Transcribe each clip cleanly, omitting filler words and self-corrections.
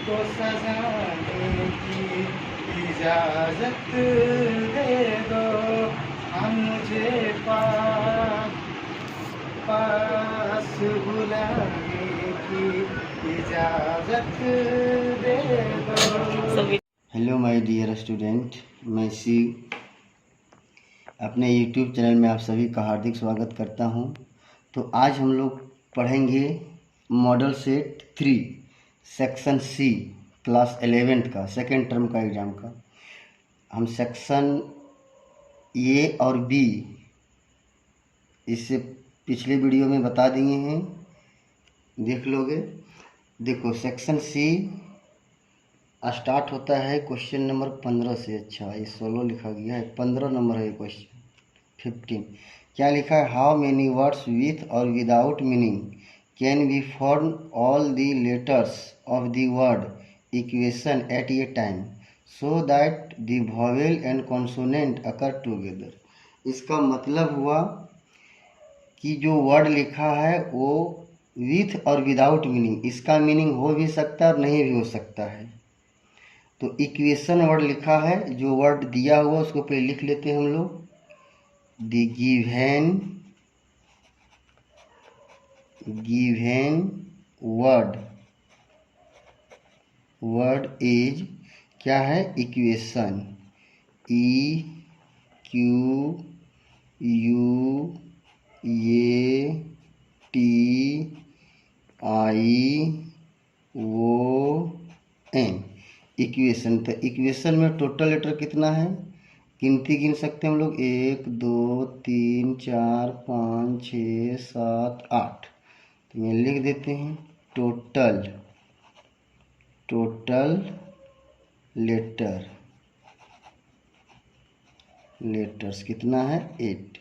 को सजाने की इजाजत दे दो, हम मुझे पास बुलाने की इजाजत दे दो। हेलो माय डियर स्टूडेंट, मैं सी अपने यूट्यूब चैनल में आप सभी का हार्दिक स्वागत करता हूं। तो आज हम लोग पढ़ेंगे model set 3 section C class 11 का सेकेंड टर्म का एग्ज़ाम का। हम सेक्शन ए और बी इससे पिछले वीडियो में बता दिए हैं, देख लोगे। देखो सेक्शन सी स्टार्ट होता है क्वेश्चन नंबर 15 से। अच्छा ये 16 लिखा गया है, 15 नंबर है क्वेश्चन 15। क्या लिखा है? हाउ मेनी वर्ड्स विथ और without meaning can be form all the letters of the word equation at a time so that the vowel and consonant occur together. इसका मतलब हुआ कि जो वर्ड लिखा है वो विथ और विदाउट मीनिंग, इसका मीनिंग हो भी सकता है और नहीं भी हो सकता है। तो इक्वेशन वर्ड लिखा है, जो वर्ड दिया हुआ उसको पहले लिख लेते हैं हम लोग। द गिवेन वर्ड इज क्या है? Equation. E Q U A T I O N, equation. तो इक्वेशन में टोटल लेटर कितना है? गिनती गिन सकते हैं हम लोग, 1 2 3 4 5 6 7 8। तो ये लिख देते हैं टोटल लेटर्स कितना है? 8।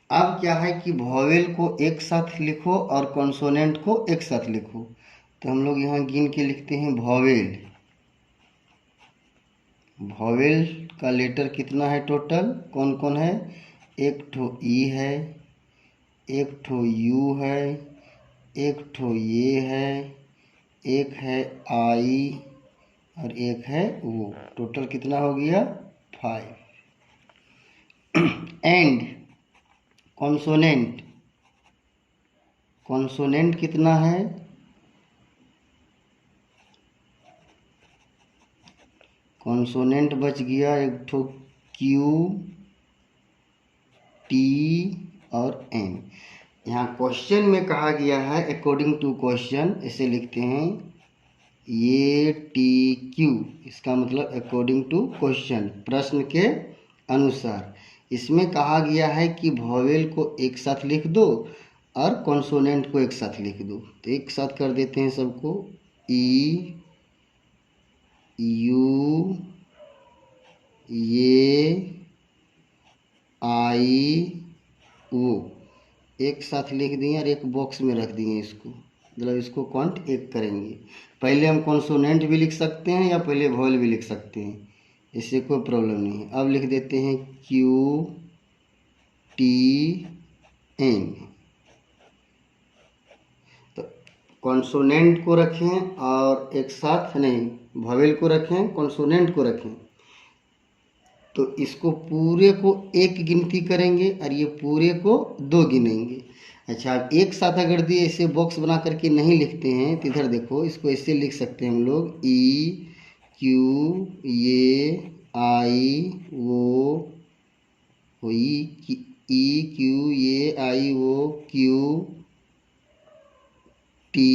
अब क्या है कि वॉवेल को एक साथ लिखो और कॉन्सोनेंट को एक साथ लिखो। तो हम लोग यहाँ गिन के लिखते हैं वॉवेल का लेटर कितना है टोटल? कौन कौन है? एक ठो ई है, एक ठो यू है, एक ठो ये है, एक है आई और एक है वो। टोटल कितना हो गया? 5। एंड कॉन्सोनेंट कितना है? कॉन्सोनेंट बच गया एक ठो क्यू टी और एन। यहाँ क्वेश्चन में कहा गया है अकॉर्डिंग टू क्वेश्चन, इसे लिखते हैं ये टी क्यू। इसका मतलब अकॉर्डिंग टू क्वेश्चन, प्रश्न के अनुसार। इसमें कहा गया है कि वॉवेल को एक साथ लिख दो और कॉन्सोनेंट को एक साथ लिख दो। तो एक साथ कर देते हैं सबको। ई यू ये आई ओ एक साथ लिख दिए और एक बॉक्स में रख दिए इसको, मतलब इसको काउंट एक करेंगे। पहले हम कॉन्सोनेंट भी लिख सकते हैं या पहले वॉवेल भी लिख सकते हैं, इससे कोई प्रॉब्लम नहीं है। अब लिख देते हैं क्यू टी एन। तो कॉन्सोनेंट को रखें और एक साथ नहीं, वॉवेल को रखें, कॉन्सोनेंट को रखें। तो इसको पूरे को एक गिनती करेंगे और ये पूरे को 2 गिनेंगे। अच्छा, अब एक साथ अगर दिए ऐसे बॉक्स बना करके नहीं लिखते हैं तो इधर देखो, इसको ऐसे लिख सकते हैं हम लोग। ई क्यू ये आई ओ ई क्यू ये आई ओ क्यू टी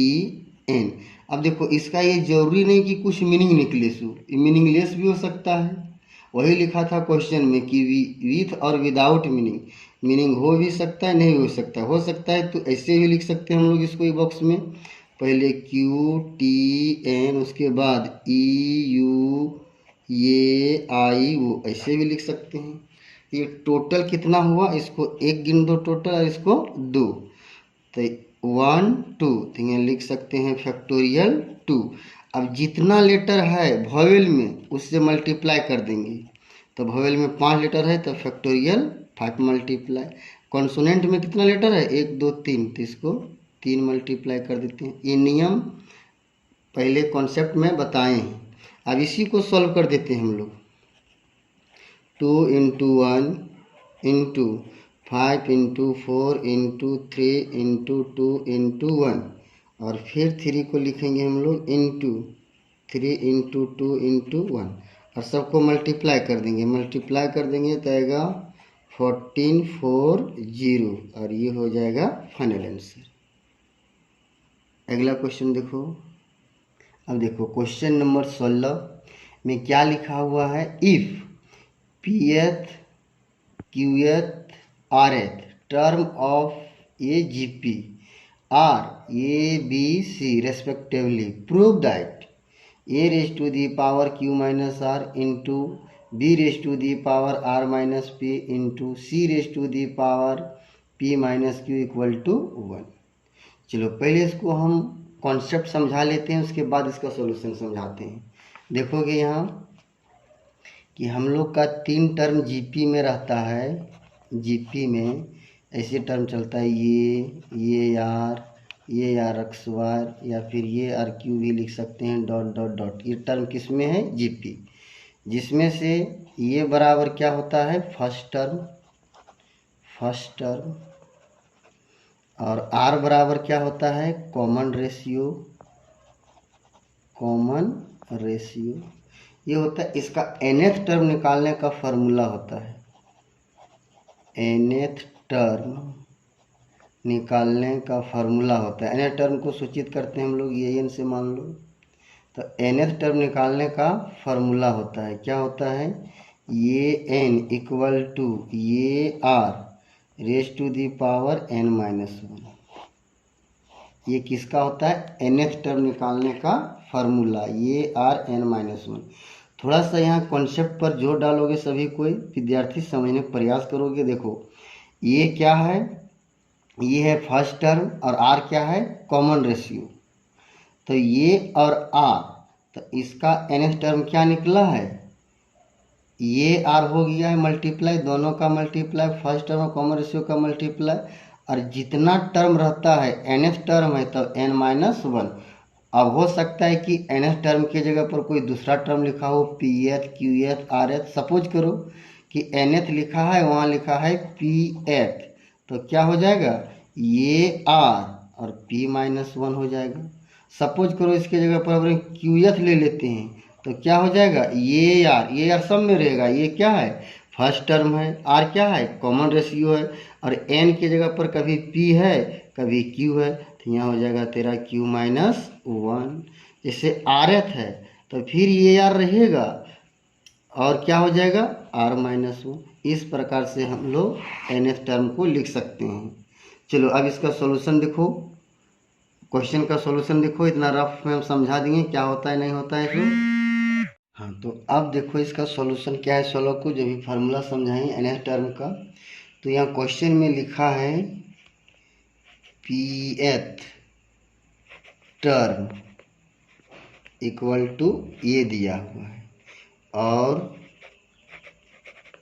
एन। अब देखो इसका ये जरूरी नहीं कि कुछ मीनिंग निकले, मीनिंगलेस भी हो सकता है। वही लिखा था क्वेश्चन में कि विथ और विदाउट मीनिंग हो भी सकता है, नहीं हो सकता है। तो ऐसे भी लिख सकते हैं हम लोग इसको बॉक्स में। पहले क्यू टी एन, उसके बाद ई यू ये आई वो, ऐसे भी लिख सकते हैं। ये टोटल कितना हुआ? इसको एक गिन दो टोटल और इसको 2। तो 1 2, तो यहाँ लिख सकते हैं फैक्टोरियल 2। अब जितना लेटर है वॉवेल में उससे मल्टीप्लाई कर देंगे। तो वॉवेल में 5 लेटर है तो फैक्टोरियल 5 मल्टीप्लाई। कॉन्सोनेंट में कितना लेटर है? 1 2 3, तो इसको 3 मल्टीप्लाई कर देते हैं। ये नियम पहले कॉन्सेप्ट में बताए हैं। अब इसी को सॉल्व कर देते हैं हम लोग। 2 into 1 into 5 into 4 into 3 into 2 into 1 और फिर 3 को लिखेंगे हम लोग इंटू 3 इंटू 2 इंटू 1 और सबको मल्टीप्लाई कर देंगे। मल्टीप्लाई कर देंगे तो आएगा 1440 और ये हो जाएगा फाइनल आंसर। अगला क्वेश्चन देखो। अब देखो क्वेश्चन नंबर 16 में क्या लिखा हुआ है। If pth qth rth term of a gp are a b c respectively, prove that a raised to the power q minus r into b raised to the power r minus p into c raised to the power p minus q equal to 1। चलो पहले इसको हम concept समझा लेते हैं, उसके बाद इसका सॉल्यूशन समझाते हैं। देखोगे यहाँ कि हम लोग का 3 टर्म जीपी में रहता है। जीपी में ऐसे टर्म चलता है ये आर एक्स वार या फिर ये आर क्यू भी लिख सकते हैं डॉट डॉट डॉट। ये टर्म किस में है जीपी, जिसमें से ये बराबर क्या होता है फर्स्ट टर्म और आर बराबर क्या होता है कॉमन रेशियो। ये होता है इसका nth टर्म निकालने का फॉर्मूला होता है। nth टर्म निकालने का फॉर्मूला होता है। nth टर्म को सूचित करते हैं हम लोग ये n से मान लो। तो nth टर्म निकालने का फॉर्मूला होता है, क्या होता है ये n इक्वल टू ये r raise to the power n-1। ये किसका होता है nth टर्म निकालने का फार्मूला, ये r n-1। थोड़ा सा यहाँ कॉन्सेप्ट पर जोर डालोगे, सभी कोई विद्यार्थी समझने का प्रयास करोगे। देखो ये क्या है, ये है फर्स्ट टर्म और r क्या है कॉमन रेशियो। तो ये और r, तो इसका nth टर्म क्या निकला है ये r हो गया है मल्टीप्लाई, दोनों का मल्टीप्लाई, फर्स्ट टर्म और कॉमन रेशियो का मल्टीप्लाई। और जितना टर्म रहता है nth टर्म है तो n-1। अब हो सकता है कि nth टर्म की जगह पर कोई दूसरा टर्म लिखा हो pth qth rth। सपोज करो कि nth लिखा है वहाँ लिखा है pth, तो क्या हो जाएगा ये r और p-1 हो जाएगा। सपोज करो इसके जगह पर हम qth ले लेते हैं तो क्या हो जाएगा ये r सब में रहेगा। ये क्या है फर्स्ट टर्म है, r क्या है कॉमन रेशियो है और n की जगह पर कभी p है कभी q है, तो यहाँ हो जाएगा तेरा q-1। जैसे rth है तो फिर ये r रहेगा और क्या हो जाएगा r-1। इस प्रकार से हम लोग nth टर्म को लिख सकते हैं। चलो अब इसका सॉल्यूशन देखो, क्वेश्चन का सॉल्यूशन देखो। इतना रफ में हम समझा देंगे क्या होता है नहीं होता है इसमें। हाँ तो अब देखो इसका सॉल्यूशन क्या है। 16 को जो भी फार्मूला समझाएं nth टर्म का, तो यहाँ क्वेश्चन में लिखा है pth टर्म इक्वल टू ये दिया हुआ है और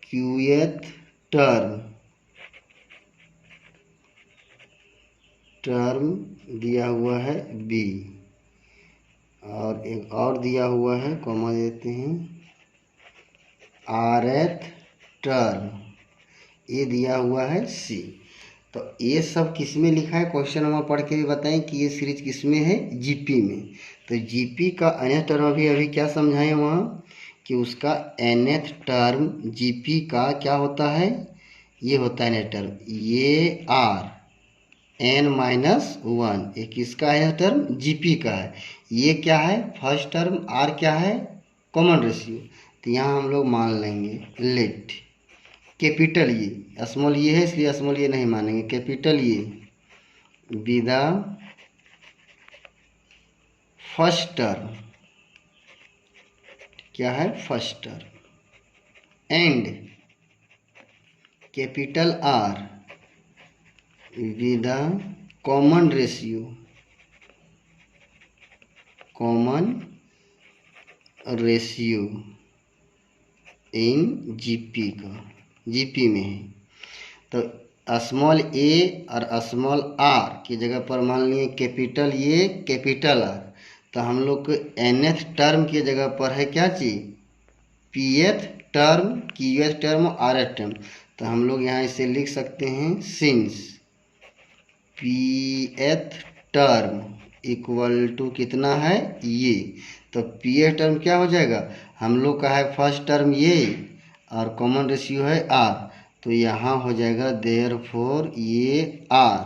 qth टर्म दिया हुआ है b और एक और दिया हुआ है कॉमा देते हैं rth टर्म ये दिया हुआ है c। तो ये सब किस में लिखा है क्वेश्चन हम पढ़ के भी बताएं कि ये सीरीज किस में है जीपी में। तो जीपी का nth टर्म अभी क्या समझाएं वहाँ कि उसका nth टर्म जीपी का क्या होता है ये होता है nth टर्म ये r n-1। ये किसका है टर्म जीपी का है। ये क्या है फर्स्ट टर्म, r क्या है कॉमन रेशियो। तो यहाँ हम लोग मान लेंगे लेट कैपिटल ये स्मॉल ये है इसलिए स्मॉल ये नहीं मानेंगे, कैपिटल ये विदा फर्स्ट टर्म क्या है first term and capital R with common ratio in GP में है। तो स्मॉल ए और स्मॉल r की जगह पर मान लिए कैपिटल ये कैपिटल R, तो हम लोग को nth टर्म की जगह पर है क्या चीज, pth टर्म, qth टर्म और rth टर्म। तो हम लोग यहाँ इसे लिख सकते हैं since pth term equal to कितना है ये। तो pth टर्म क्या हो जाएगा, हम लोग का है फर्स्ट टर्म ये और कॉमन रेशियो है r, तो यहाँ हो जाएगा देयरफॉर ये r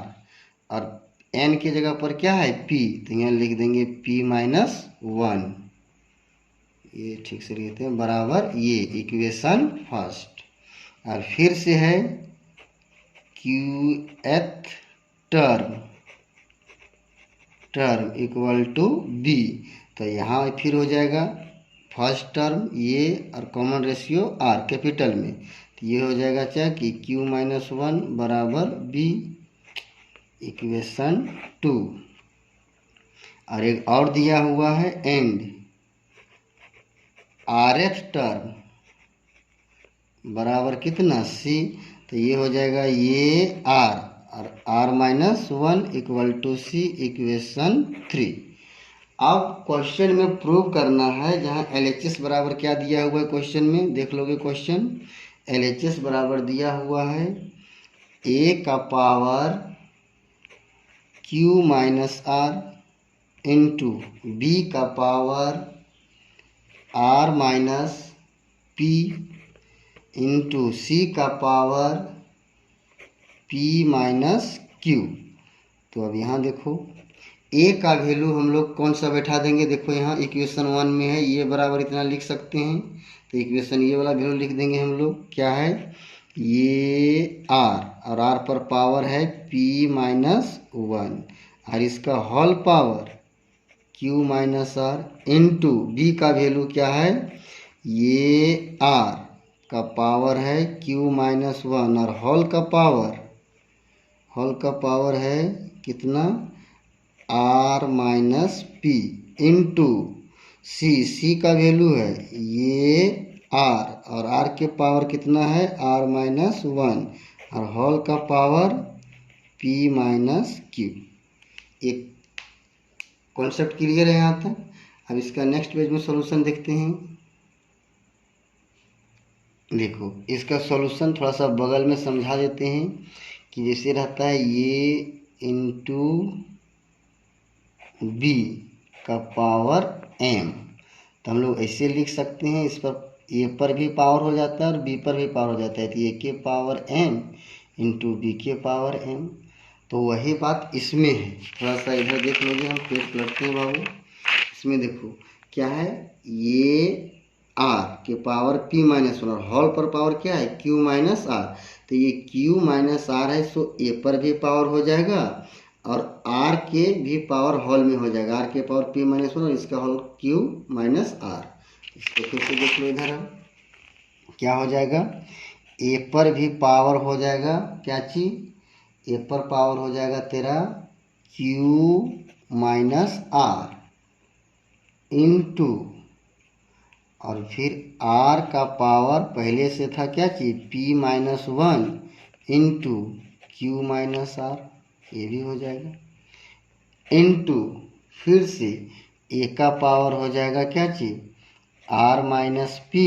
और n की जगह पर क्या है p, तो यहाँ लिख देंगे p माइनस 1, ये ठीक से लिखते हैं बराबर ये इक्वेशन फर्स्ट। और फिर से है qth term equal to b, तो यहाँ फिर हो जाएगा फर्स्ट टर्म ये और कॉमन रेशियो r कैपिटल में, तो ये हो जाएगा क्या कि q माइनस 1 बराबर b इक्वेशन 2। और एक और दिया हुआ है एंड rth टर्म बराबर कितना c, तो ये हो जाएगा ये r और r minus 1 equal to c equation 3। अब क्वेश्चन में प्रूव करना है, जहाँ LHS बराबर क्या दिया हुआ है क्वेश्चन में, देख लोगे क्वेश्चन। LHS बराबर दिया हुआ है a का power q minus r into b का power r minus p into c का पावर p माइनस q। तो अब यहाँ देखो a का वैल्यू हम लोग कौन सा बैठा देंगे, देखो यहाँ इक्वेशन 1 में है ये बराबर इतना लिख सकते हैं, तो इक्वेशन ये वाला वैल्यू लिख देंगे हम लोग, क्या है ये r और r पर पावर है p माइनस 1 और इसका whole power q minus r into b का वैल्यू क्या है ये r का पावर है q माइनस 1 और होल का पावर है कितना r minus p into c का वैल्यू है ये r और r के पावर कितना है r माइनस 1 और होल का पावर p माइनस q। एक कॉन्सेप्ट क्लियर है यहाँ तक। अब इसका नेक्स्ट पेज में सॉल्यूशन देखते हैं। देखो इसका सॉल्यूशन थोड़ा सा बगल में समझा देते हैं कि जैसे रहता है ये इंटू b का पावर m, तो हम लोग ऐसे लिख सकते हैं, इस पर a पर भी पावर हो जाता है और b पर भी पावर हो जाता है, तो a के पावर m इंटू b के पावर m। तो वही बात इसमें है, थोड़ा सा इधर देख लीजिए, हम पेज पलटते हैं बाबू। इसमें देखो क्या है ये r के पावर p माइनस 1 और होल पर पावर क्या है q माइनस r, तो ये q माइनस r है, सो a पर भी पावर हो जाएगा और r के भी पावर होल में हो जाएगा, r के पावर p माइनस 1 और इसका होल q माइनस r। इसको फिर से देख लो इधर, क्या हो जाएगा a पर भी पावर हो जाएगा, क्या चीज a पर पावर हो जाएगा तेरा q माइनस r इंटू और फिर r का पावर पहले से था क्या चीज p minus 1 into q minus r, ये भी हो जाएगा इंटू फिर से a का पावर हो जाएगा क्या चीज r minus p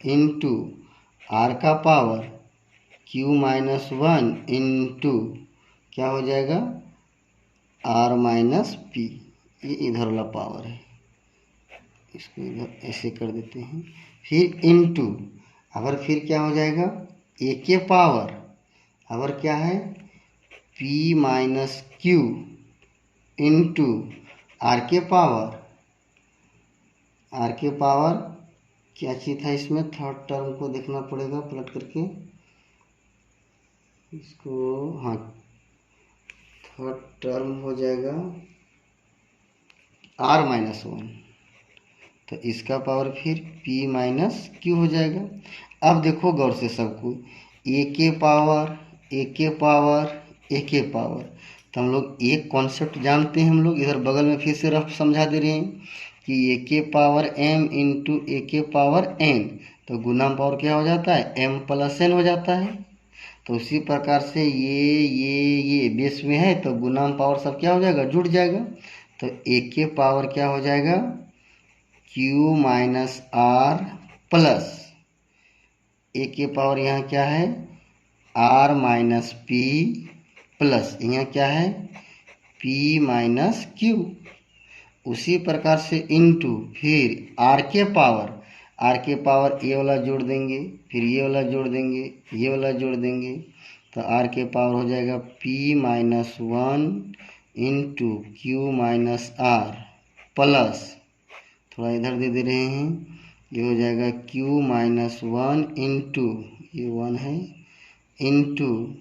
into r का पावर q माइनस 1 इंटू क्या हो जाएगा r माइनस p, ये इधर वाला पावर है, इसको इधर ऐसे कर देते हैं। फिर इंटू अगर फिर क्या हो जाएगा a के पावर अगर क्या है p minus q into r के पावर क्या चीज़ था इसमें, थर्ड टर्म को देखना पड़ेगा पलट करके इसको, हाँ थर्ड टर्म हो जाएगा r माइनस 1, तो इसका पावर फिर p माइनस q हो जाएगा। अब देखो गौर से सबको a के पावर, तो हम लोग एक कॉन्सेप्ट जानते हैं, हम लोग इधर बगल में फिर से रफ समझा दे रहे हैं कि a के पावर m इंटू a के पावर n, तो गुना पावर क्या हो जाता है m प्लस n हो जाता है। तो उसी प्रकार से ये बेस में है, तो गुना पावर सब क्या हो जाएगा जुड़ जाएगा, तो ए के पावर क्या हो जाएगा, क्यू माइनस आर प्लस ए के पावर यहाँ क्या है, आर माइनस पी प्लस यहाँ क्या है, पी माइनस क्यू। उसी प्रकार से इनटू फिर आर के पावर ये वाला जोड़ देंगे, फिर ये वाला जोड़ देंगे, ये वाला जोड़ देंगे, तो आर के पावर हो जाएगा P minus one into Q minus R plus, थोड़ा इधर दे रहे हैं, ये हो जाएगा क्यू माइनस वन इंटू, ये वन है, इंटू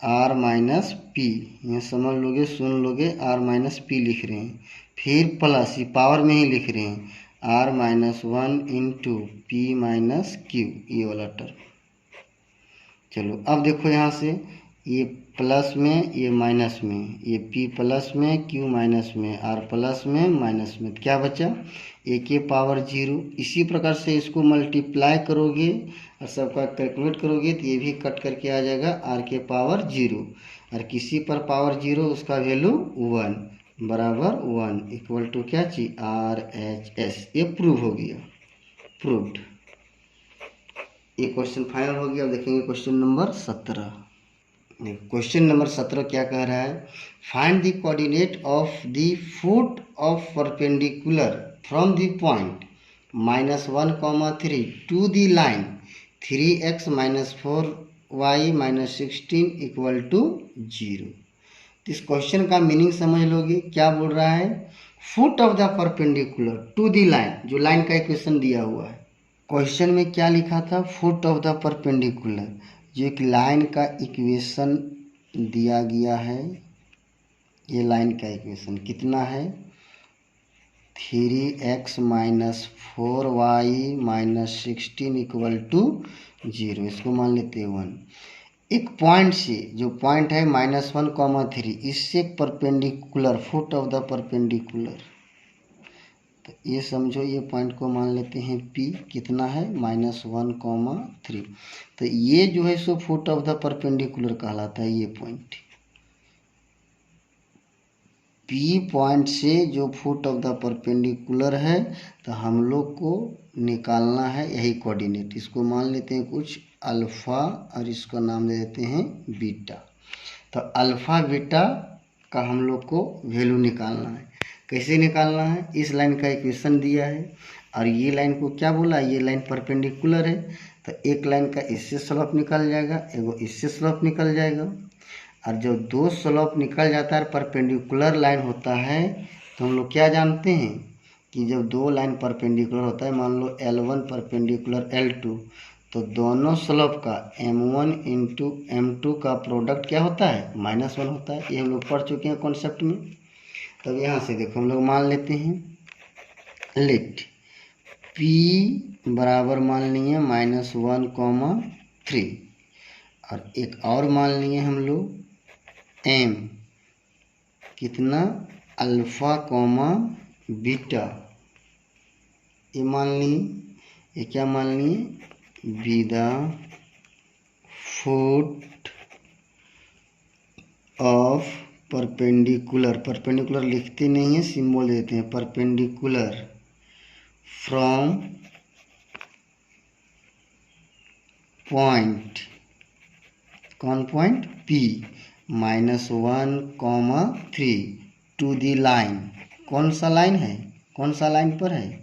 आर माइनस पी, यहाँ समझ लोगे सुन लोगे, आर माइनस पी लिख रहे हैं, फिर प्लस ये पावर में ही लिख रहे हैं, R minus one into P minus Q, ये वाला टर्म। चलो अब देखो यहाँ से ये प्लस में, ये माइनस में, ये पी प्लस में, क्यू माइनस में, आर प्लस में, माइनस में, क्या बचा, ए के पावर 0। इसी प्रकार से इसको मल्टीप्लाई करोगे और सबका कैलकुलेट करोगे तो ये भी कट करके आ जाएगा आर के पावर 0, और किसी पर पावर 0 उसका वैल्यू 1 बराबर 1 इक्वल टू क्या चाहिए, आर एच एस। ये प्रूव हो गया, प्रूव्ड। ये क्वेश्चन फाइनल हो गया। अब देखेंगे क्वेश्चन नंबर 17। क्वेश्चन नंबर 17 क्या कह रहा है, find the coordinate of the foot of perpendicular from the point -1, 3 to the line 3x - 4y - 16 equal to 0। इस क्वेश्चन का मीनिंग समझ लोगे, क्या बोल रहा है, foot of the perpendicular to the line, जो लाइन का इक्वेशन दिया हुआ है। क्वेश्चन में क्या लिखा था, फुट ऑफ द परपेंडिकुलर, जो एक लाइन का इक्वेशन दिया गया है। ये लाइन का इक्वेशन कितना है, 3x - 4y - 16 इक्वल टू 0। इसको मान लेते हैं 1। एक पॉइंट से, जो पॉइंट है -1, 3, इससे perpendicular, foot of the perpendicular, तो ये समझो ये पॉइंट को मान लेते हैं P, कितना है -1, 3। तो ये जो है सो फुट ऑफ द परपेंडिकुलर कहलाता है। ये पॉइंट P पॉइंट से जो फुट ऑफ द परपेंडिकुलर है, तो हम लोग को निकालना है यही कोऑर्डिनेट। इसको मान लेते हैं कुछ अल्फ़ा और इसका नाम दे देते हैं बीटा। तो अल्फ़ा बीटा का हम लोग को वैल्यू निकालना है। कैसे निकालना है, इस लाइन का इक्वेशन दिया है और ये लाइन को क्या बोला, ये लाइन परपेंडिकुलर है, तो एक लाइन का इससे स्लोप निकल जाएगा, एगो इससे स्लोप निकल जाएगा। और जब दो स्लोप निकल जाता है, परपेंडिकुलर लाइन होता है, तो हम लोग क्या जानते हैं कि जब दो लाइन परपेंडिकुलर होता है, मान लो L1 परपेंडिकुलर L2, तो दोनों स्लोप का M1 इंटू M2 का प्रोडक्ट क्या होता है, -1 होता है। ये हम लोग पढ़ चुके हैं कॉन्सेप्ट में। तब यहाँ से देखो हम लोग मान लेते हैं, लेट P बराबर मान लिए -1, 3, और एक और मान लिए हम लोग M, कितना, अल्फ़ा, बीटा, ये मान लिए, ये क्या मान लिए, be the foot of perpendicular, perpendicular लिखते नहीं है, सिंबल देते हैं, परपेंडिकुलर फ्रॉम पॉइंट, कौन point, P -1, 3 to the line, कौन सा लाइन है, कौन सा लाइन पर है,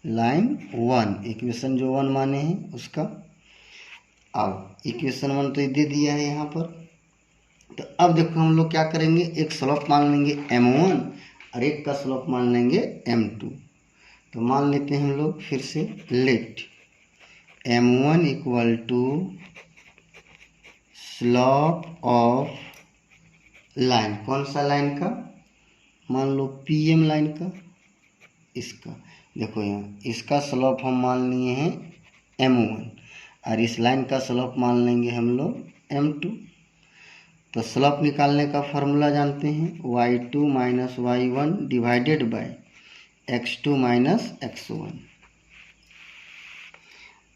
लाइन 1, इक्वेशन जो 1 माने हैं उसका। अब इक्वेशन 1 तो दे दिया है यहाँ पर। तो अब देखो हम लोग क्या करेंगे, एक स्लोप मान लेंगे M1 और एक का स्लोप मान लेंगे M2। तो मान लेते हैं हम लोग फिर से, let M1 equal to slope of line, कौन सा लाइन का, मान लो PM लाइन का, इसका देखो यहाँ, इसका स्लोप हम मान लिए हैं M1 और इस लाइन का स्लोप मान लेंगे हम लोग M2। तो स्लोप निकालने का फॉर्मूला जानते हैं, y2 - y1 divided by x2 - x1।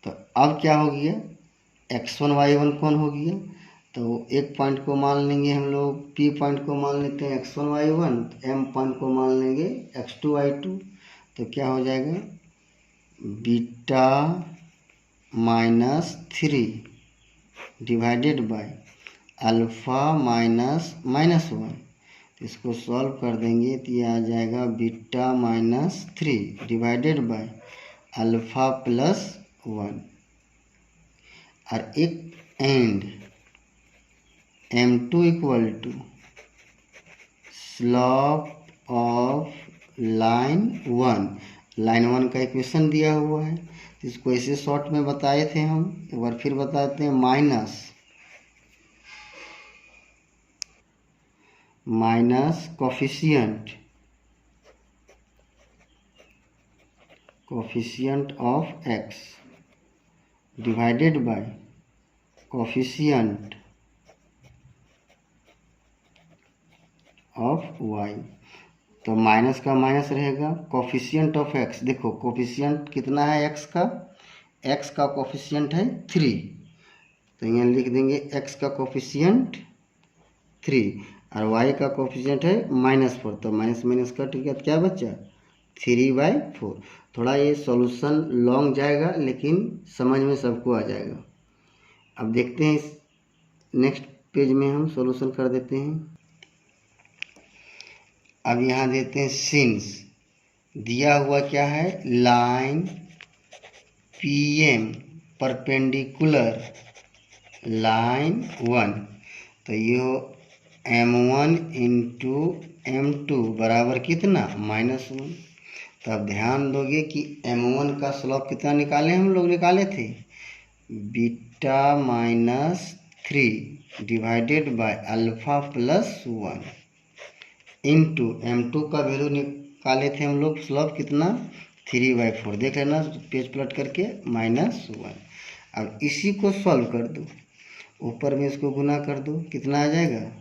तो अब क्या हो गया, x1 y1 कौन हो गया, तो एक पॉइंट को मान लेंगे हम लोग, पी पॉइंट को मान लेते हैं x1 y1, एम पॉइंट को मान लेंगे x2 y2। तो क्या हो जाएगा, बीटा -3 डिवाइडेड बाय अल्फ़ा -1। इसको सॉल्व कर देंगे तो ये आ जाएगा बीटा -3 डिवाइडेड बाय अल्फ़ा +1। और एक and m2 equal to slope of line 1 का इक्वेशन दिया हुआ है, इसको ऐसे शॉर्ट में बताए थे हम, एक बार फिर बताते हैं। Minus coefficient of x divided by coefficient of y। तो माइनस का माइनस रहेगा, कोफिशिएंट ऑफ x, देखो कोफिशिएंट कितना है x का कोफिशिएंट है 3, तो यहाँ लिख देंगे x का कोफिशिएंट 3 और y का कोफिशिएंट है -4, तो माइनस माइनस कट गया, क्या बचा 3/4। थोड़ा ये सॉल्यूशन लॉन्ग जाएगा लेकिन समझ में सबको आ जाएगा। अब देखते हैं इस नेक्स्ट पेज में हम सॉल्यूशन कर देते हैं। अब यहाँ देते हैं सिंस दिया हुआ क्या है, लाइन PM परपेंडिकुलर लाइन 1, तो ये हो m1 इंटू m2 बराबर कितना -1। तो अब ध्यान दोगे कि m1 का स्लोप कितना निकाले, हम लोग निकाले थे beta -3 divided by alpha +1 into m2 का वैल्यू निकाले थे हम लोग, स्लोप कितना 3/4, देख लेना पेज पलट करके -1। अब इसी को सॉल्व कर दो, ऊपर में इसको गुना कर दो, कितना आ जाएगा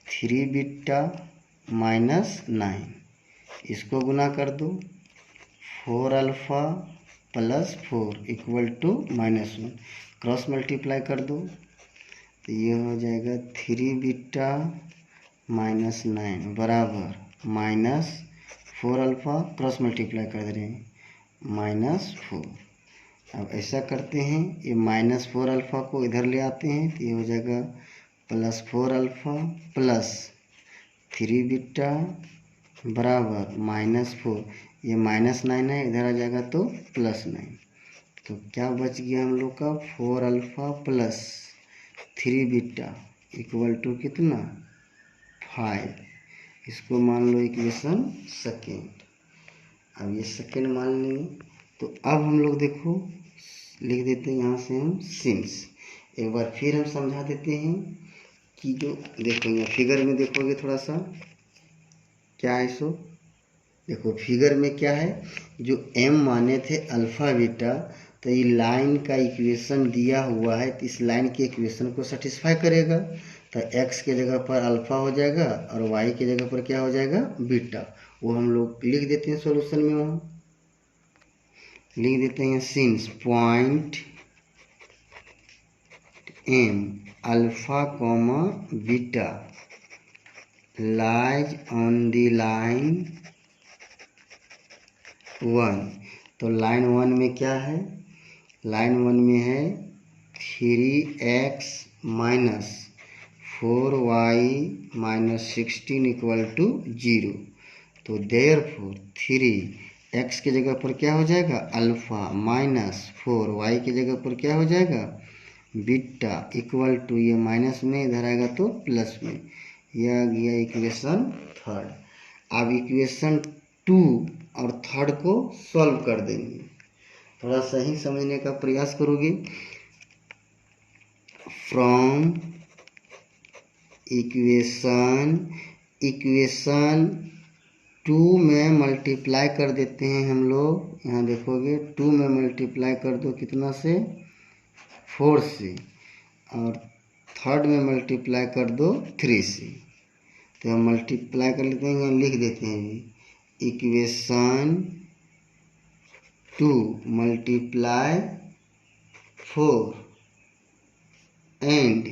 3 बीटा -9, इसको गुना कर दो 4 alpha +4 equal to -1, cross multiply कर दो तो ये हो जाएगा 3 बीटा -9 बराबर -4 अल्फ़ा, क्रॉस मल्टीप्लाई कर दे रहे हैं -4। अब ऐसा करते हैं, ये -4 अल्फ़ा को इधर ले आते हैं तो ये हो जाएगा +4 अल्फ़ा +3 बीटा बराबर -4, ये -9 है, इधर आ जाएगा तो +9। तो क्या बच गया हम लोग का 4 अल्फ़ा +3 बीटा इक्वल टू कितना 5। इसको मान लो इक्वेशन सेकेंड। अब ये सेकेंड मान लेंगे, तो अब हम लोग देखो लिख देते हैं यहाँ से हम सिंस। एक बार फिर हम समझा देते हैं कि जो देखो यहाँ फिगर में देखोगे थोड़ा सा क्या है, सो देखो फिगर में क्या है, जो m माने थे अल्फ़ा बीटा, तो ये लाइन का इक्वेशन दिया हुआ है, तो इस लाइन के इक्वेशन को सेटिस्फाई करेगा, तो x के जगह पर अल्फ़ा हो जाएगा और y के जगह पर क्या हो जाएगा बीटा। वो हम लोग लिख देते हैं सॉल्यूशन में, वहाँ लिख देते हैं since point m alpha comma beta lies on the line 1। तो लाइन 1 में क्या है, लाइन 1 में है 3x - 4y - 16 इक्वल टू 0। तो देयरफॉर 3x के जगह पर क्या हो जाएगा अल्फ़ा -4y के जगह पर क्या हो जाएगा बीटा इक्वल टू, ये माइनस में इधर आएगा तो प्लस में, यह आ गया इक्वेशन थर्ड। अब इक्वेशन 2 और थर्ड को सॉल्व कर देंगे, थोड़ा सही समझने का प्रयास करोगे। फ्रॉम इक्वेशन 2 में मल्टीप्लाई कर देते हैं हम लोग, यहाँ देखोगे 2 में मल्टीप्लाई कर दो कितना से 4 से, और थर्ड में मल्टीप्लाई कर दो 3 से। तो हम मल्टीप्लाई कर लेते हैं, लिख देते हैं equation 2 multiply 4 and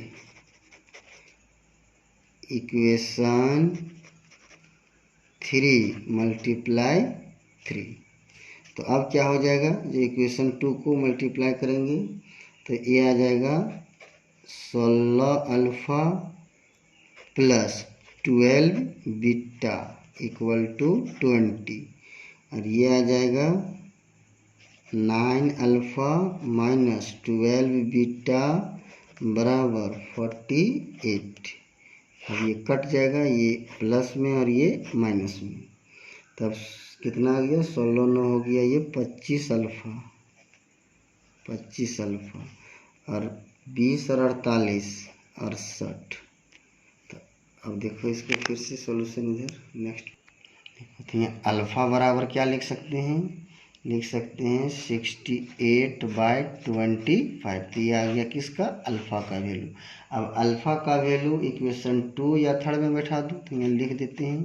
equation 3 multiply 3। तो अब क्या हो जाएगा, जो इक्वेशन 2 को मल्टीप्लाई करेंगे तो ये आ जाएगा 16 alpha plus 12 beta equal to 20, और ये आ जाएगा 9 अल्फ़ा माइनस 12 बीटा बराबर 48। अब ये कट जाएगा, ये प्लस में और ये माइनस में, तब कितना आ गया, 16 9 हो गया ये 25 अल्फ़ा, 25 अल्फ़ा, और 20 और 48 68। तो अब देखो इसको फिर से सॉल्यूशन इधर नेक्स्ट देखो, तो यहाँ अल्फ़ा बराबर क्या लिख सकते हैं, लिख सकते हैं 68/25। तो ये आ गया किसका, अल्फ़ा का वैल्यू। अब अल्फ़ा का वैल्यू इक्वेशन 2 या थर्ड में बैठा दूँ, तो यहाँ लिख देते हैं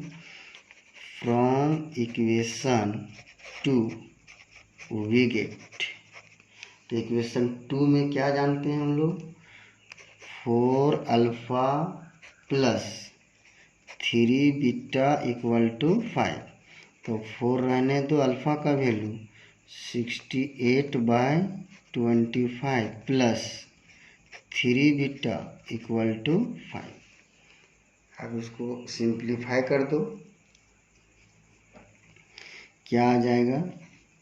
फ्रॉम इक्वेशन 2 वी गेट। तो इक्वेशन 2 में क्या जानते हैं हम लोग, 4 alpha plus 3 beta equal to 5। तो 4 रहने दो, अल्फ़ा का value 68/25 plus 3 beta equal to 5। अब इसको सिंप्लीफाई कर दो, क्या आ जाएगा,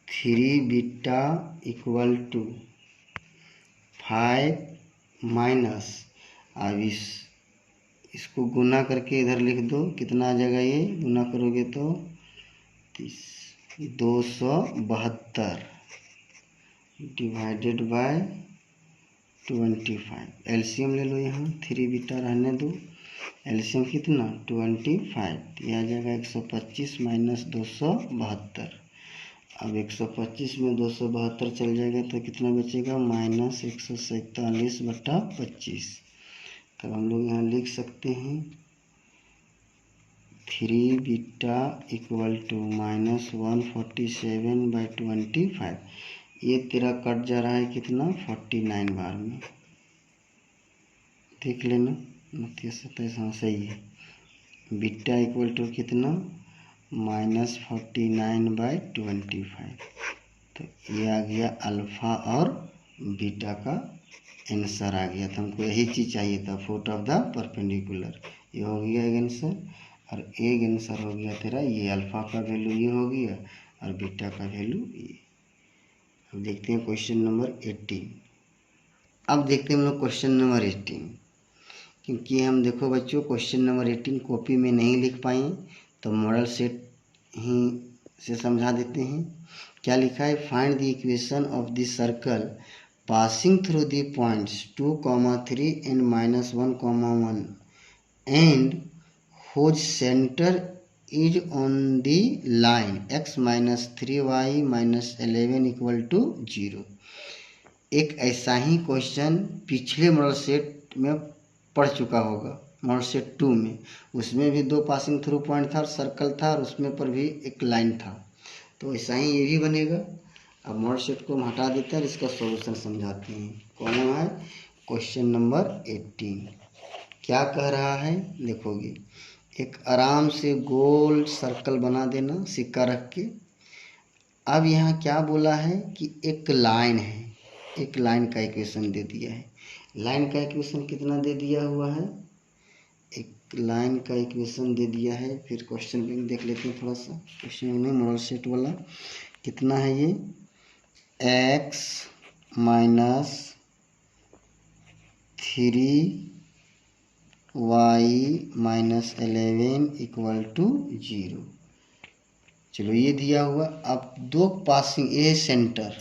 3 बीटा इक्वल टू 5 माइनस, अब इसको गुना करके इधर लिख दो, कितना आ जाएगा, ये गुना करोगे तो 272 डिवाइडेड बाय 25। एलसीएम ले लो, यहाँ 3 बीटा रहने दो, एलसीएम कितना 25, तो यह आ जाएगा 125 माइनस 272। अब 125 में 272 चल जाएगा तो कितना बचेगा, माइनस 147/25। तब हम लोग यहाँ लिख सकते हैं 3 बीटा इक्वल टू माइनस 147/25। ये तेरा कट जा रहा है कितना, 49 बार में, देख लेना, 29 हाँ सही है। बीटा इक्वल टू कितना, माइनस 49/25। तो ये आ गया अल्फ़ा और बीटा का आंसर आ गया। तो हमको यही चीज़ चाहिए था, फुट ऑफ द परपेंडिकुलर। ये हो गया एक आंसर, और एक आंसर हो गया तेरा ये अल्फ़ा का वैल्यू ये हो गया और बीटा का वैल्यू ये। अब देखते हैं क्वेश्चन नंबर 18। अब देखते हैं हम लोग क्वेश्चन नंबर 18, क्योंकि हम देखो बच्चों क्वेश्चन नंबर 18 कॉपी में नहीं लिख पाए तो मॉडल सेट ही से समझा देते हैं। क्या लिखा है, find the equation of the circle passing through the points 2, 3 and -1, 1 and whose center is on the line x minus 3y minus 11 equal to 0। एक ऐसा ही क्वेश्चन पिछले मॉडल सेट में पढ़ चुका होगा, मॉडल सेट 2 में, उसमें भी 2 पासिंग थ्रू पॉइंट था और सर्कल था और उसमें पर भी एक लाइन था। तो ऐसा ही ये भी बनेगा। अब मॉडल सेट को हम हटा देते हैं और इसका सॉल्यूशन समझाते हैं। कौन है, क्वेश्चन नंबर 18 क्या कह रहा है, देखोगे एक आराम से गोल सर्कल बना देना सिक्का रख के। अब यहाँ क्या बोला है कि एक लाइन है, एक लाइन का इक्वेशन दे दिया है। लाइन का इक्वेशन कितना दे दिया हुआ है, एक लाइन का इक्वेशन दे दिया है। फिर क्वेश्चन बैंक देख लेते हैं थोड़ा सा, क्वेश्चन में मॉडल सेट वाला कितना है, ये x minus 3y minus 11 equal to 0। चलो ये दिया हुआ। अब 2 पासिंग, ए सेंटर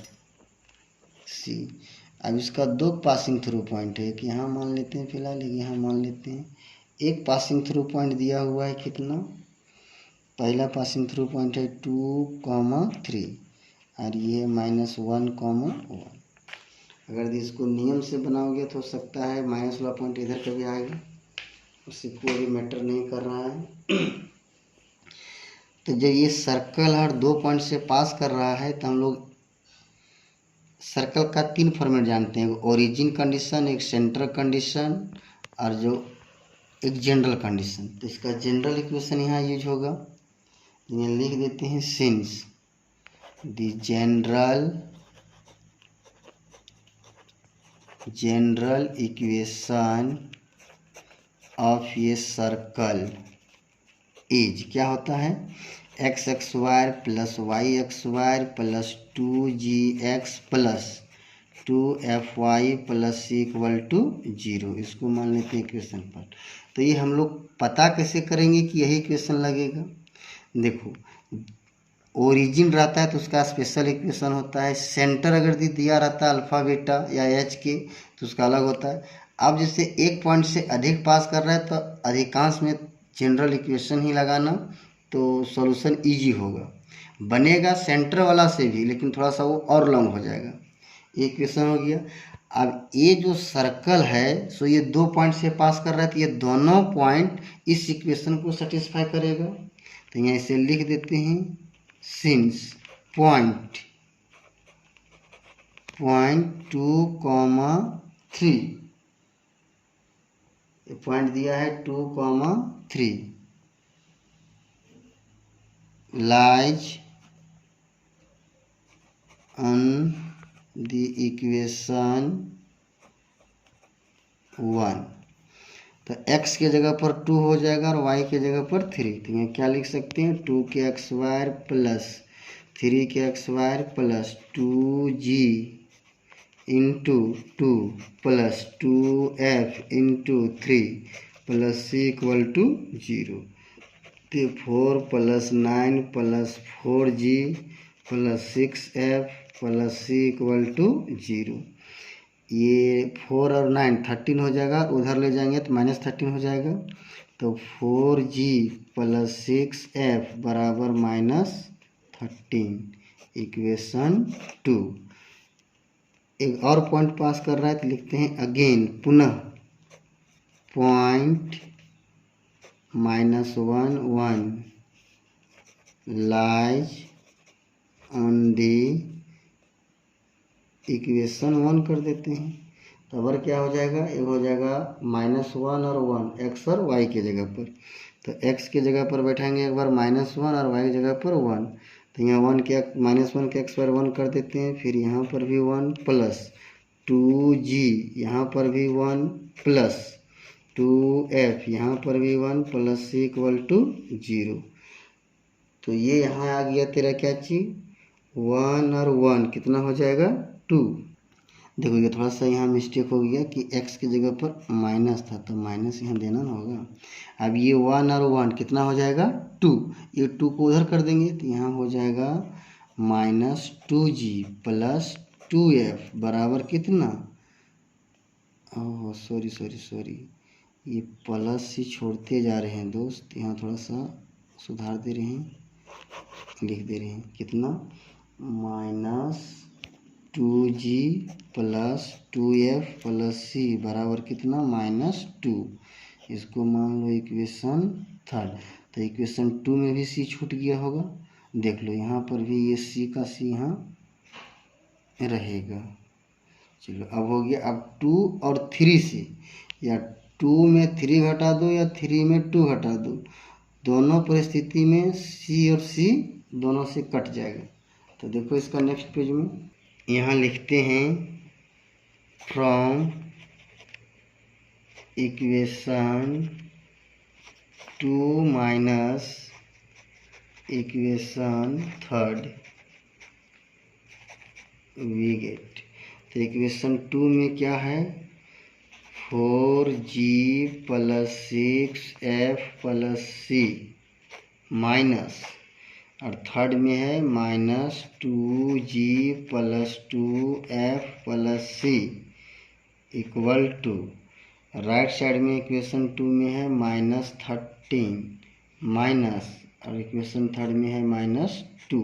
सी, अब इसका 2 पासिंग थ्रू पॉइंट है कि यहाँ मान लेते हैं फिलहाल, यहाँ मान लेते हैं एक पासिंग थ्रू पॉइंट दिया हुआ है कितना, पहला पासिंग थ्रू पॉइंट है 2, 3 और ये -1, 1। अगर इसको नियम से बनाओगे तो हो सकता है माइनस वाला पॉइंट इधर कभी आएगा, उससे कोई मैटर नहीं कर रहा है। तो जब ये सर्कल हर 2 पॉइंट से पास कर रहा है तो हम लोग सर्कल का 3 फॉर्मेट जानते हैं, ओरिजिन कंडीशन, एक सेंटर कंडीशन और जो एक जनरल कंडीशन, तो इसका जनरल इक्वेशन यहाँ यूज होगा, ये लिख देते हैं since the general equation of ये सर्कल इज, क्या होता है, एक्स एक्स वायर प्लस वाई एक्स वायर plus 2gx plus 2fy plus C equal to 0। इसको मान लेते हैं इक्वेशन पर। तो ये हम लोग पता कैसे करेंगे कि यही इक्वेशन लगेगा। देखो, ओरिजिन रहता है तो उसका स्पेशल इक्वेशन होता है, सेंटर अगर दिया रहता है अल्फा बीटा या एच के तो उसका अलग होता है। अब जैसे एक पॉइंट से अधिक पास कर रहा है तो अधिकांश में जनरल इक्वेशन ही लगाना, तो सॉल्यूशन इजी होगा, बनेगा सेंटर वाला से भी, लेकिन थोड़ा सा वो और लॉन्ग हो जाएगा। इक्वेशन हो गया। अब ये जो सर्कल है सो ये 2 पॉइंट से पास कर रहा है, तो ये दोनों पॉइंट इस इक्वेशन को सेटिस्फाई करेगा। तो यहाँ इसे लिख देते हैं सिंस पॉइंट 2,3, पॉइंट दिया है 2,3 लाइज ऑन द इक्वेशन 1। तो x के जगह पर 2 हो जाएगा और y के जगह पर 3। तो यहाँ क्या लिख सकते हैं, 2 के एक्स वायर प्लस 3 के एक्स वायर plus 2g into 2 plus 2f into 3 plus C equal to 0। तो 4 plus 9 plus 4g plus 6f plus C equal to 0। ये 4 और 9 13 हो जाएगा, उधर ले जाएंगे तो -13 हो जाएगा। तो 4g प्लस 6f बराबर -13, इक्वेशन 2। एक और पॉइंट पास कर रहा है तो लिखते हैं अगेन, पुनः point -1 lies on the equation 1 कर देते हैं। तो अबर क्या हो जाएगा, एक हो जाएगा -1 और 1 एक्स और वाई के जगह पर। तो एक्स के जगह पर बैठाएंगे एक बार -1 और वाई की जगह पर 1। तो यहाँ -1 के एक्स पर 1 कर देते हैं, फिर यहाँ पर भी 1 प्लस 2g, यहाँ पर भी 1 प्लस 2f, यहाँ पर भी 1 प्लस सी इक्वल टू 0। तो ये यहाँ आ गया तेरा क्या चीज, 1 और 1 कितना हो जाएगा, 2। देखो ये थोड़ा सा यहाँ मिस्टेक हो गया कि x की जगह पर माइनस था तो माइनस यहाँ देना ना होगा। अब ये 1 और 1 कितना हो जाएगा, 2। ये 2 को उधर कर देंगे तो यहाँ हो जाएगा -2g प्लस 2f बराबर कितना, ओह सॉरी, ये प्लस ही छोड़ते जा रहे हैं दोस्त, यहाँ थोड़ा सा सुधार दे रहे हैं, लिख दे रहे हैं कितना, -2g plus 2f plus c बराबर कितना, -2। इसको मान लो इक्वेशन 3। तो इक्वेशन 2 में भी c छूट गया होगा, देख लो यहाँ पर भी ये c का c यहाँ रहेगा। चलो अब हो गया, अब 2 और 3 से, या 2 में 3 घटा दो या 3 में 2 घटा दो, दोनों परिस्थिति में c और c दोनों से कट जाएगा। तो देखो इसका नेक्स्ट पेज में यहाँ लिखते हैं from equation 2 minus equation 3 we get. तो इक्वेशन 2 में क्या है, 4g plus 6f plus c minus, और थर्ड में है -2g plus 2f plus c equal to, right side में इक्वेशन 2 में है -13 माइनस, और इक्वेशन 3 में है -2।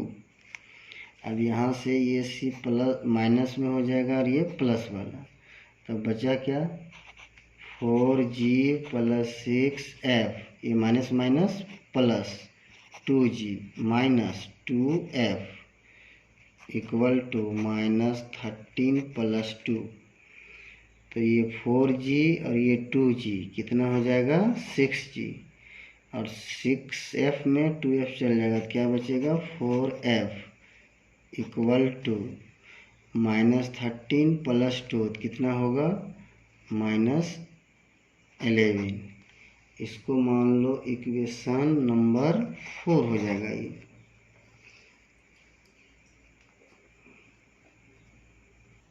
अब यहाँ से ये c प्लस माइनस में हो जाएगा और ये प्लस वाला, तब बचा क्या, 4g प्लस 6f, ये minus minus plus 2g minus 2f equal to -13 plus 2। तो ये 4g और ये 2g कितना हो जाएगा 6g, और 6f में 2f चल जाएगा, क्या बचेगा 4f इक्वल टू -13 + 2 कितना होगा -11। इसको मान लो इक्वेशन नंबर 4 हो जाएगा ये।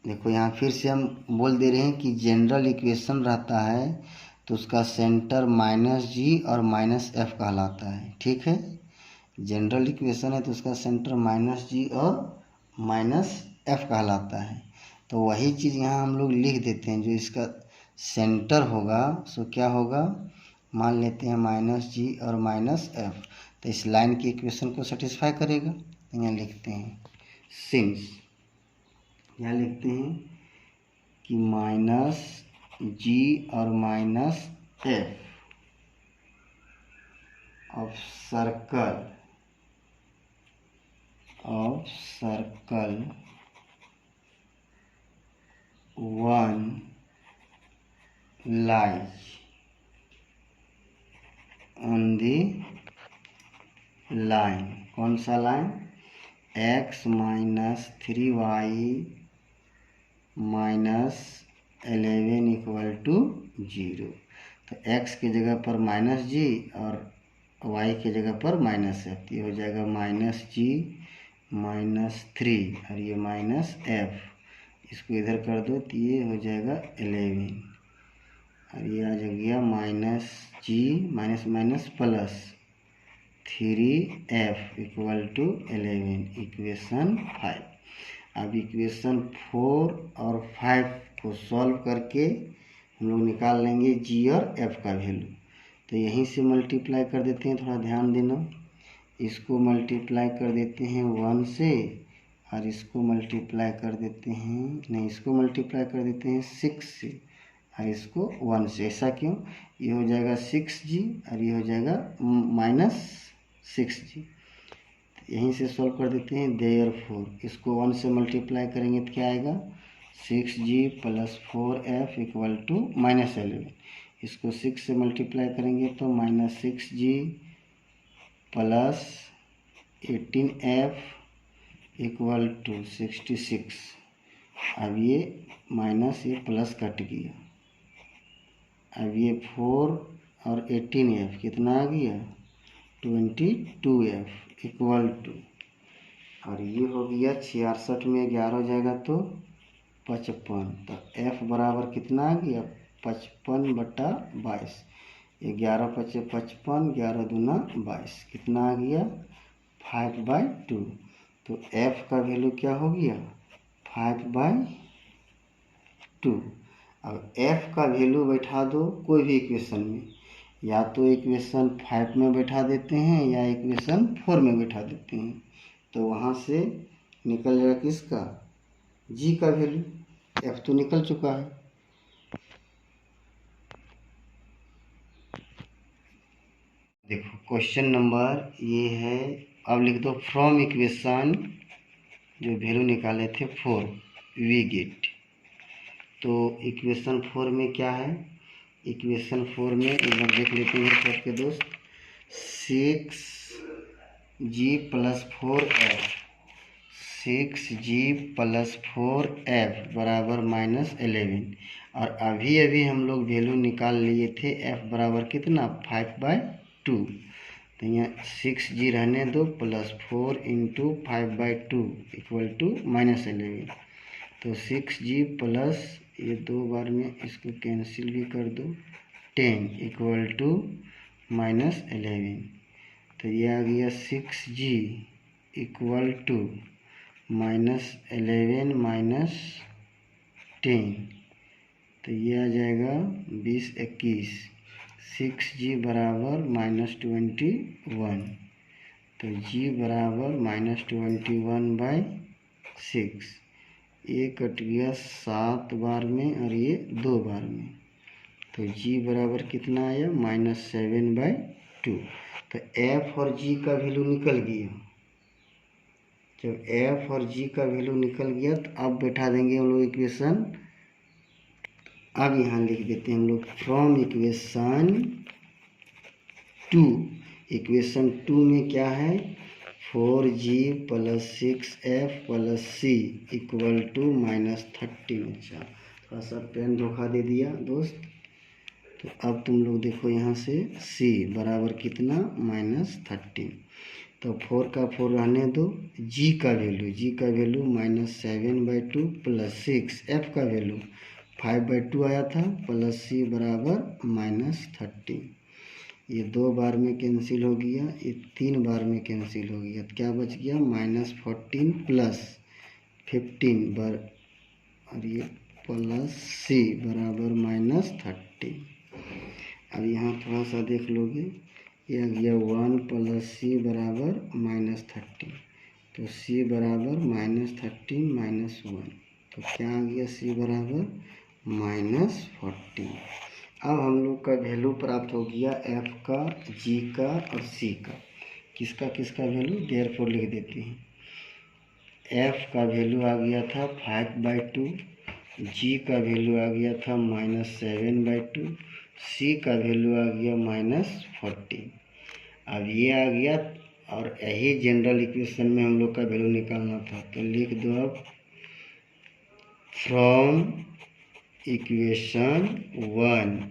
देखो यहाँ फिर से हम बोल दे रहे हैं कि जनरल इक्वेशन रहता है तो उसका सेंटर -g और -f कहलाता है, ठीक है। जनरल इक्वेशन है तो उसका सेंटर -g और -f कहलाता है। तो वही चीज़ यहाँ हम लोग लिख देते हैं, जो इसका सेंटर होगा सो क्या होगा, मान लेते हैं -g और -f, तो इस लाइन की इक्वेशन को सेटिस्फाई करेगा। यहाँ लिखते हैं सिंस, यहाँ लिखते हैं कि -g और -f of circle 1 lies on the line, कौन सा line, x - 3y - 11 equal to 0। तो x की जगह पर -g और y की जगह पर -f, ये हो जाएगा -g -3 और ये -f, इसको इधर कर दो तो ये हो जाएगा 11, और ये आ गया -g plus 3f equal to 11, equation 5। अब इक्वेशन 4 और 5 को सॉल्व करके हम लोग निकाल लेंगे g और f का वैल्यू। तो यहीं से मल्टीप्लाई कर देते हैं, थोड़ा ध्यान देना, इसको मल्टीप्लाई कर देते हैं 1 से, और इसको मल्टीप्लाई कर देते हैं, नहीं इसको मल्टीप्लाई कर देते हैं 6 से, और इसको 1 से। ऐसा क्यों, ये हो जाएगा 6g और ये हो जाएगा -6g। यहीं से सॉल्व कर देते हैं, देयरफॉर इसको 1 से मल्टीप्लाई करेंगे तो क्या आएगा 6g + 4f इक्वल टू -11। इसको 6 से मल्टीप्लाई करेंगे तो -6g + 18f इक्वल टू 66। अब ये माइनस ये प्लस कट गया, अब ये 4 और 18f कितना आ गया 22f इक्वल टू, और ये हो गया 66 में 11 हो जाएगा तो 55। तो f बराबर कितना आ गया 55/22, 11 × 5 = 55, 11 दूना 22, कितना आ गया 5/2। तो f का वैल्यू क्या हो गया 5/2। अब f का वैल्यू बैठा दो कोई भी इक्वेशन में, या तो इक्वेशन 5 में बैठा देते हैं या इक्वेशन 4 में बैठा देते हैं, तो वहाँ से निकल जाएगा किसका g का वैल्यू, f तो निकल चुका है। देखो क्वेश्चन नंबर ये है, अब लिख दो फ्रॉम इक्वेशन जो वैल्यू निकाले थे 4 वी गेट। तो इक्वेशन 4 में क्या है, इक्वेशन 4 में एक बार देख लेते हैं सबके दोस्त, 6g + 4f, 6g + 4f बराबर -11, और अभी अभी हम लोग वैल्यू निकाल लिए थे f बराबर कितना 5/2। तो यहाँ 6g रहने दो प्लस 4 × 5/2 इक्वल टू -11। तो 6g प्लस ये 2 बार में इसको कैंसिल भी कर दो 10 इक्वल टू -11। तो ये आ गया 6g इक्वल टू -11 - 10, तो ये आ जाएगा 20 21, 6g बराबर -21, तो g बराबर -21/6, ये कट गया 7 बार में और ये 2 बार में, तो g बराबर कितना आया -7/2। तो f और g का वैल्यू निकल गया। जब f और g का वैल्यू निकल गया तो अब बैठा देंगे हम लोग इक्वेशन अब यहाँ लिख देते हैं हम लोग फ्रॉम इक्वेशन 2। इक्वेशन 2 में क्या है, 4g + 6f + c = -13। अच्छा, थोड़ा सा पेन धोखा दे दिया दोस्त। तो अब तुम लोग देखो यहाँ से c बराबर कितना, -13। तो 4 का 4 रहने दो, g का वैल्यू -7/2 + 6, f का वैल्यू 5/2 आया था, प्लस c बराबर -13। ये 2 बार में कैंसिल हो गया, ये 3 बार में कैंसिल हो गया, तो क्या बच गया, -14 + 15 बार, और ये प्लस c बराबर -13। अब यहाँ थोड़ा सा देख लोगे, ये आ गया 1 + c बराबर -13। तो c बराबर -13 - 1, तो क्या आ गया, c बराबर -14। अब हम लोग का वैल्यू प्राप्त हो गया f का, g का और c का। किसका किसका वैल्यू, देयरफॉर लिख देते हैं। f का वैल्यू आ गया था 5/2, g का वैल्यू आ गया था -7/2, c का वैल्यू आ गया -14। अब ये आ गया, और यही जनरल इक्वेशन में हम लोग का वैल्यू निकालना था, तो लिख दो अब from equation 1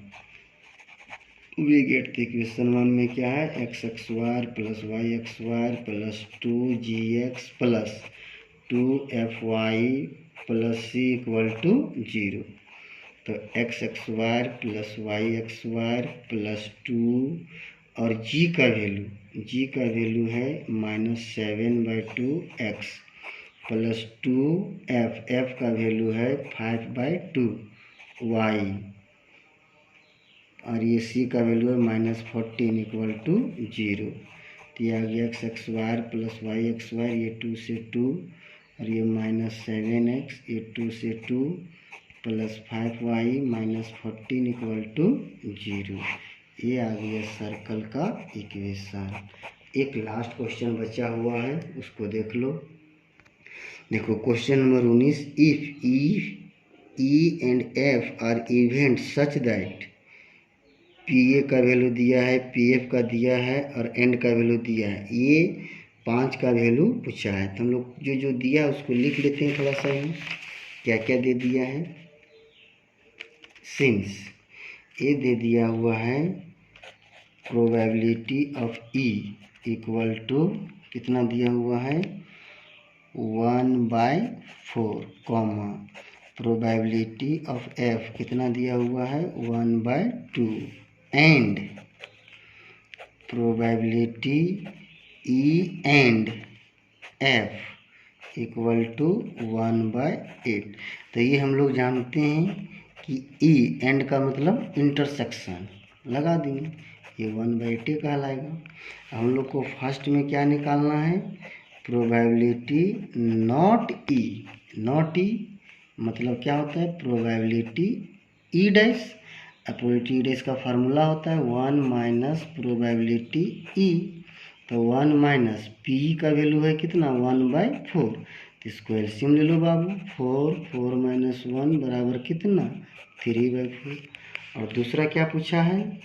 we get. Equation 1 में क्या है, x² + y² + 2gx + 2fy + c = 0। तो x² + y² + 2 और g का वैल्यू है -7/2x + 2f, f का वैल्यू है 5/2 y, और ये c का वैल्यू है -14 = 0। तो ये आ गया x² + y², ये 2 से 2, और ये -7x, ये 2 से 2 + 5y -14 = 0। ये आ गया सर्कल का इक्वेशन। एक लास्ट क्वेश्चन बचा हुआ है, उसको देख लो। देखो question number 19, if E and F are event such that PA का वैल्यू दिया है, PF का दिया है, और एंड का वैल्यू दिया है, ये 5 का वैल्यू पूछा है। तो हम लोग जो जो दिया है उसको लिख लेते हैं थोड़ा सा ही, क्या क्या दे दिया है। सिंस ये दे दिया हुआ है प्रोबेबिलिटी ऑफ E = कितना दिया हुआ है, 1/4, कॉमा प्रोबेबिलिटी ऑफ F कितना दिया हुआ है, 1/2, and probability E and F = 1/8। तो ये हम लोग जानते हैं कि E एंड का मतलब इंटरसेक्शन, लगा देंगे, ये 1/8 कहलाएगा। हम लोग को फर्स्ट में क्या निकालना है, प्रोबेबिलिटी नॉट E मतलब क्या होता है, probability E dash. Probability E dash का फार्मूला होता है 1 - प्रोबेबिलिटी E। तो 1 - P का वैल्यू है कितना, 1/4। तो इसको एलसीएम ले लो बाबू, 4 - 1 बराबर कितना, 3/4। और दूसरा क्या पूछा है,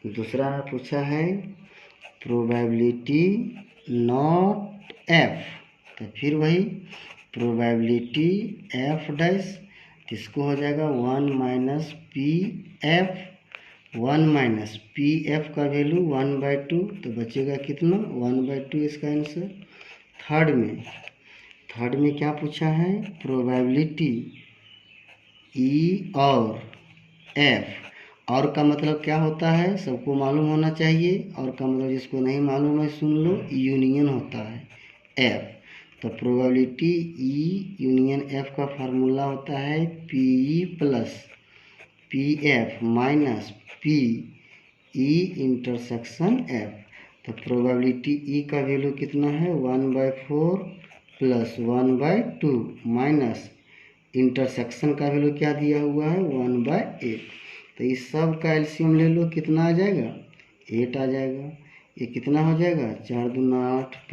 दूसरा पूछा है प्रोबेबिलिटी नॉट F। तो फिर वही प्रोबेबिलिटी F डैश, इसको हो जाएगा 1 - PF, 1 - PF का वैल्यू 1/2, तो बचेगा कितना, 1/2 इसका आंसर। थर्ड में क्या पूछा है, प्रोबेबिलिटी E और F। और का मतलब क्या होता है, सबको मालूम होना चाहिए, और का मतलब जिसको नहीं मालूम है सुन लो, यूनियन होता है F। तो प्रोबेबिलिटी E यूनियन F का फार्मूला होता है PE + PF - PE intersection F। तो प्रोबेबिलिटी E का वैल्यू कितना है, 1/4 + 1/2 माइनस इंटरसेक्शन का वैल्यू क्या दिया हुआ है, 1/8। तो इस सब का एलसीएम ले लो, कितना आ जाएगा, 8 आ जाएगा। ये कितना हो जाएगा, 4 दूना 8 +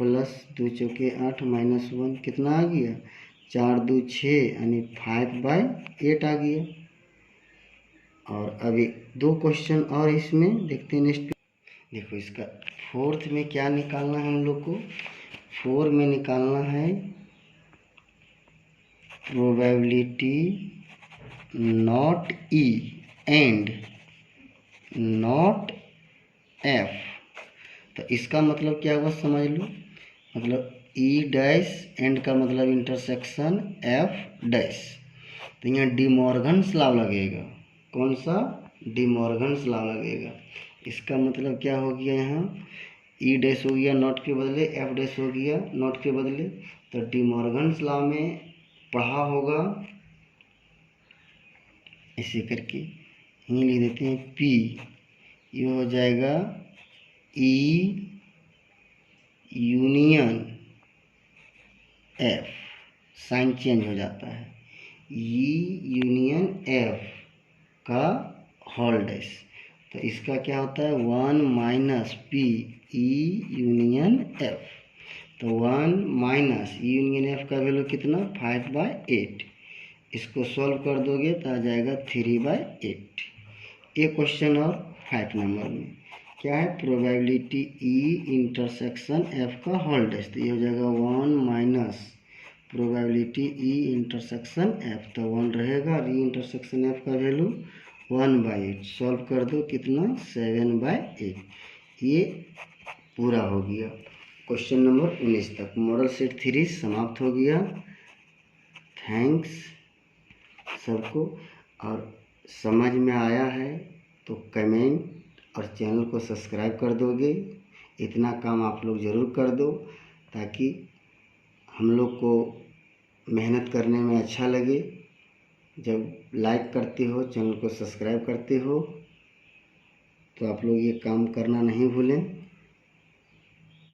2 चौके 8 -1 कितना आ गया, 4 2 6 यानी 5/8 आ गया। और अभी 2 क्वेश्चन और इसमें देखते हैं नेक्स्ट। देखो इसका 4th में क्या निकालना है हम लोग को। 4 में निकालना है probability not E and not F. तो इसका मतलब क्या हुआ समझ लो। मतलब ई डैश एंड का मतलब इंटरसेक्शन एफ डैश। तो यहाँ डी मॉर्गन्स लॉ लगेगा। कौन सा? डी मॉर्गन्स लॉ लगेगा। इसका मतलब क्या हो गया, यहाँ ई डैश हो गया नॉट के बदले, एफ डैश हो गया नॉट के बदले। तो डी मॉर्गन्स लॉ में पढ़ा होगा, ऐसे करके यहीं लिख देते हैं पी। ये हो जाएगा E union F, sign change हो जाता है, ई यूनियन एफ का होल डैश। तो इसका क्या होता है 1 minus P E union F. तो 1 माइनस ई यूनियन एफ का वैल्यू कितना 5/8। इसको सॉल्व कर दोगे तो आ जाएगा 3/8। ये क्वेश्चन और 5 नंबर में क्या है, प्रोबेबिलिटी ई इंटरसेक्शन एफ का होल डैश। तो ये हो जाएगा 1 minus probability E intersection F. तो 1 रहेगा और ई इंटरसेक्शन एफ का वैल्यू 1/8। सॉल्व कर दो कितना 7/8। ये पूरा हो गया क्वेश्चन नंबर 19 तक। मॉडल सेट 3 समाप्त हो गया। थैंक्स सबको। और समझ में आया है तो कमेंट और चैनल को सब्सक्राइब कर दोगे। इतना काम आप लोग ज़रूर कर दो ताकि हम लोग को मेहनत करने में अच्छा लगे। जब लाइक करते हो, चैनल को सब्सक्राइब करते हो, तो आप लोग ये काम करना नहीं भूलें।